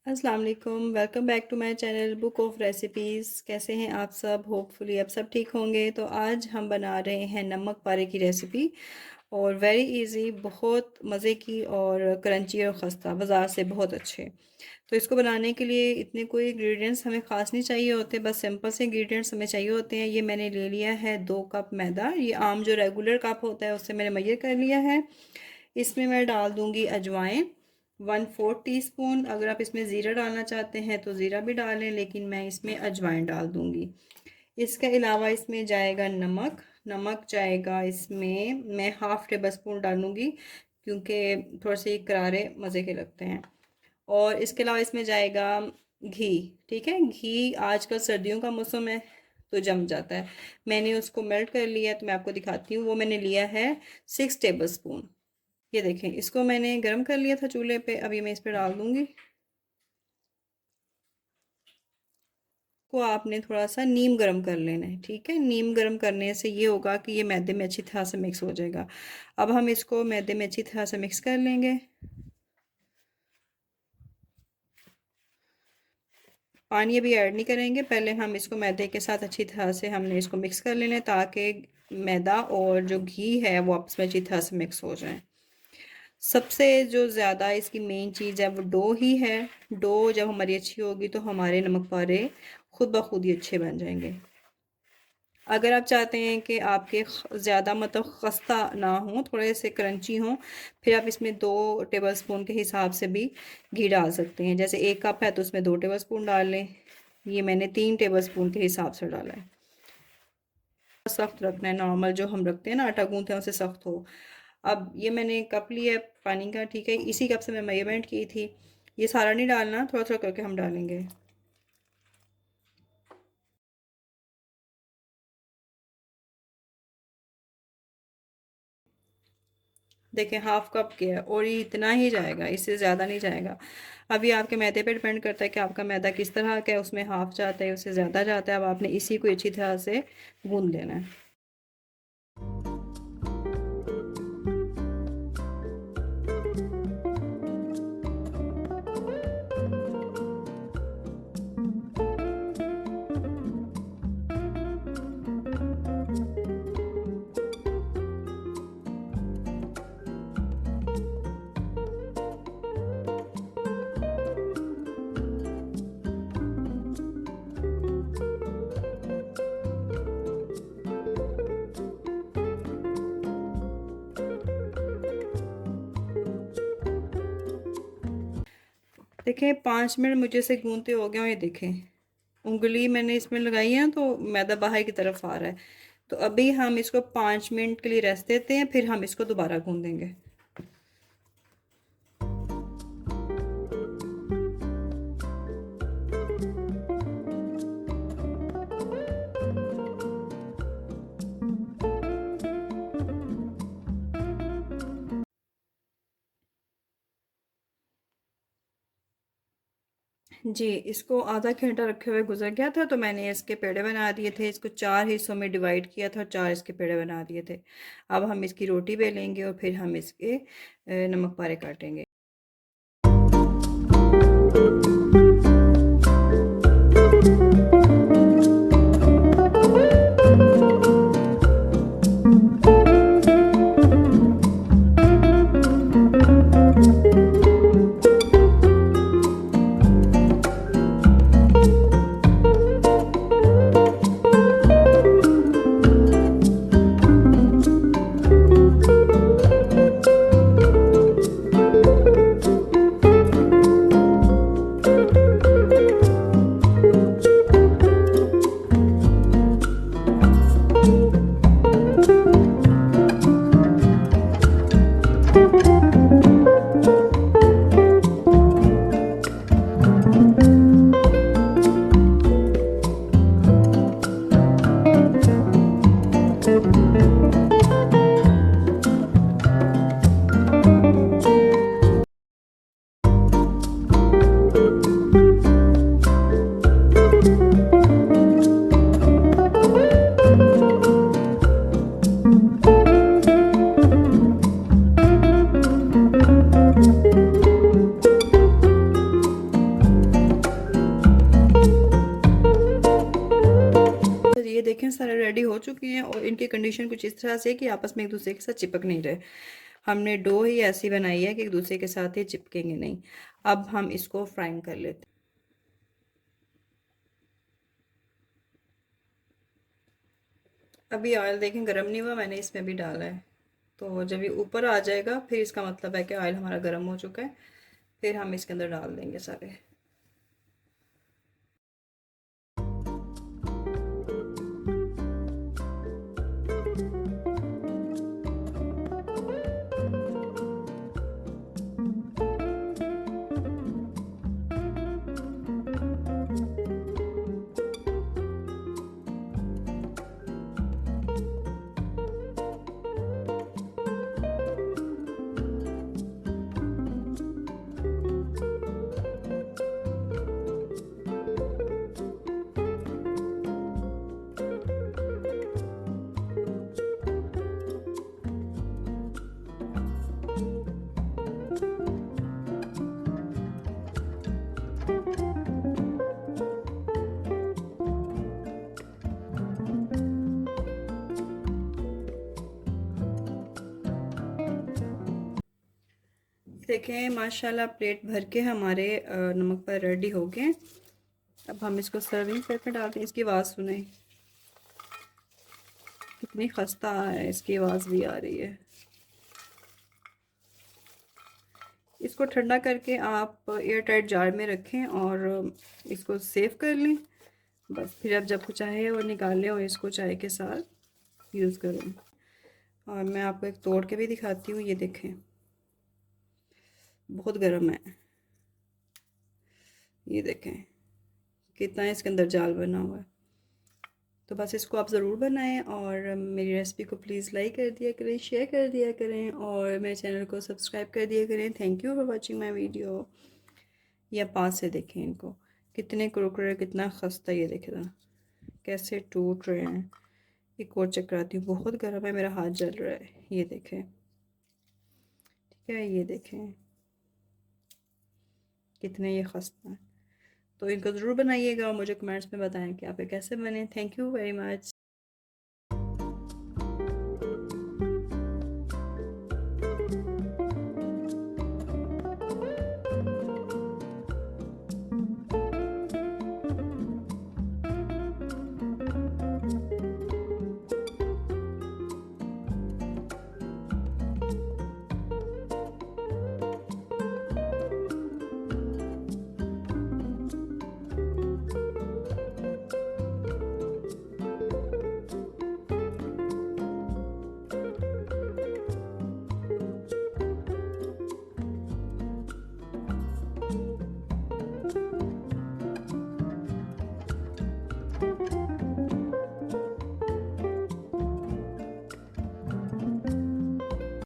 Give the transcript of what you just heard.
अस्सलाम वालेकुम, welcome back to my channel book of recipes. कैसे हैं आप सब? होपफुली आप सब ठीक होंगे। तो आज हम बना रहे हैं नमक पारे की रेसिपी और वेरी इजी, बहुत मज़े की और क्रंची और ख़स्ता, बाज़ार से बहुत अच्छे। तो इसको बनाने के लिए इतने कोई इंग्रेडिएंट्स हमें ख़ास नहीं चाहिए होते, बस सिंपल से इंग्रेडिएंट्स हमें चाहिए होते हैं। ये मैंने ले लिया है 2 कप मैदा। ये आम जो रेगुलर कप होता है उससे मैंने मेजर कर लिया है। इसमें मैं डाल दूँगी अजवाइन 1/4 टीस्पून। अगर आप इसमें ज़ीरा डालना चाहते हैं तो ज़ीरा भी डालें, लेकिन मैं इसमें अजवाइन डाल दूँगी। इसके अलावा इसमें जाएगा नमक। नमक जाएगा इसमें मैं हाफ़ टेबल स्पून डालूँगी, क्योंकि थोड़े से करारे मज़े के लगते हैं। और इसके अलावा इसमें जाएगा घी। ठीक है, घी आजकल सर्दियों का मौसम है तो जम जाता है। मैंने उसको मेल्ट कर लिया है, तो मैं आपको दिखाती हूँ। वो मैंने लिया है 6 टेबल स्पून। ये देखें, इसको मैंने गरम कर लिया था चूल्हे पे। अब ये मैं इस पर डाल दूंगी। को आपने थोड़ा सा नीम गरम कर लेना है। ठीक है, नीम गरम करने से ये होगा कि ये मैदे में अच्छी तरह से मिक्स हो जाएगा। अब हम इसको मैदे में अच्छी तरह से मिक्स कर लेंगे। पानी अभी ऐड नहीं करेंगे, पहले हम इसको मैदे के साथ अच्छी तरह से हमने इसको मिक्स कर लेना है, ताकि मैदा और जो घी है वो आपस में अच्छी तरह से मिक्स हो जाए। सबसे जो ज़्यादा इसकी मेन चीज़ है वो डो ही है। डो जब हमारी अच्छी होगी तो हमारे नमक पारे खुद ब खुद ही अच्छे बन जाएंगे। अगर आप चाहते हैं कि आपके ज़्यादा मतलब खस्ता ना हो, थोड़े से क्रंची हों, फिर आप इसमें 2 टेबल स्पून के हिसाब से भी घी डाल सकते हैं। जैसे 1 कप है तो उसमें 2 टेबल स्पून डाल लें। ये मैंने 3 टेबल स्पून के हिसाब से डाला है। सख्त रखना है, नॉर्मल जो हम रखते हैं ना आटा गूंथते हैं उससे सख्त हो। अब ये मैंने कप लिया है पानी का। ठीक है, इसी कप से मैं मेजरमेंट की थी। ये सारा नहीं डालना, थोड़ा थोड़ा करके हम डालेंगे। देखें, हाफ कप किया और ये इतना ही जाएगा, इससे ज़्यादा नहीं जाएगा। अभी आपके मैदे पे डिपेंड करता है कि आपका मैदा किस तरह का है, उसमें हाफ जाता है, उससे ज़्यादा जाता है। अब आपने इसी को अच्छी तरह से गूंद लेना है। देखें, 5 मिनट मुझे से गूंदते हो गए। और ये देखें, उंगली मैंने इसमें लगाई है तो मैदा बाहर की तरफ आ रहा है। तो अभी हम इसको 5 मिनट के लिए रेस्ट देते हैं, फिर हम इसको दोबारा गूंदेंगे। जी, इसको आधा घंटा रखे हुए गुजर गया था, तो मैंने इसके पेड़े बना दिए थे। इसको 4 हिस्सों में डिवाइड किया था और 4 इसके पेड़े बना दिए थे। अब हम इसकी रोटी बेलेंगे और फिर हम इसके नमक पारे काटेंगे। देखें सारे रेडी हो चुके हैं और इनकी कंडीशन कुछ इस तरह से कि आपस में एक दूसरे के साथ चिपक नहीं रहे। हमने डो ही ऐसी बनाई है कि एक दूसरे के साथ ही चिपकेंगे नहीं। अब हम इसको फ्राई कर लेते हैं। अभी ऑयल देखें गर्म नहीं हुआ, मैंने इसमें भी डाला है। तो जब ये ऊपर आ जाएगा फिर इसका मतलब है कि ऑयल हमारा गर्म हो चुका है। फिर हम इसके अंदर डाल देंगे सारे। देखें माशाल्लाह प्लेट भर के हमारे नमक पर रेडी हो गए। अब हम इसको सर्विंग प्लेट में डालते हैं। इसकी आवाज़ सुने कितनी खस्ता है, इसकी आवाज़ भी आ रही है। इसको ठंडा करके आप एयर टाइट जार में रखें और इसको सेव कर लें। बस फिर आप जब चाहे और निकाल लें और इसको चाय के साथ यूज़ करें। और मैं आपको एक तोड़ के भी दिखाती हूँ, ये देखें बहुत गर्म है। ये देखें कितना इसके अंदर जाल बना हुआ है। तो बस इसको आप ज़रूर बनाएं और मेरी रेसिपी को प्लीज़ लाइक कर दिया करें, शेयर कर दिया करें और मेरे चैनल को सब्सक्राइब कर दिया करें। Thank you for watching my video. या पास से देखें इनको कितने कुरकुरे, कितना खस्ता, ये देखें ना कैसे टूट रहे हैं। एक और चेक कराती हूँ, बहुत गर्म है, मेरा हाथ जल रहा है। ये देखें, ठीक है, ये देखें कितने ये खस्ता है। तो इनको ज़रूर बनाइएगा और मुझे कमेंट्स में बताएं कि आप कैसे बने। Thank you very much.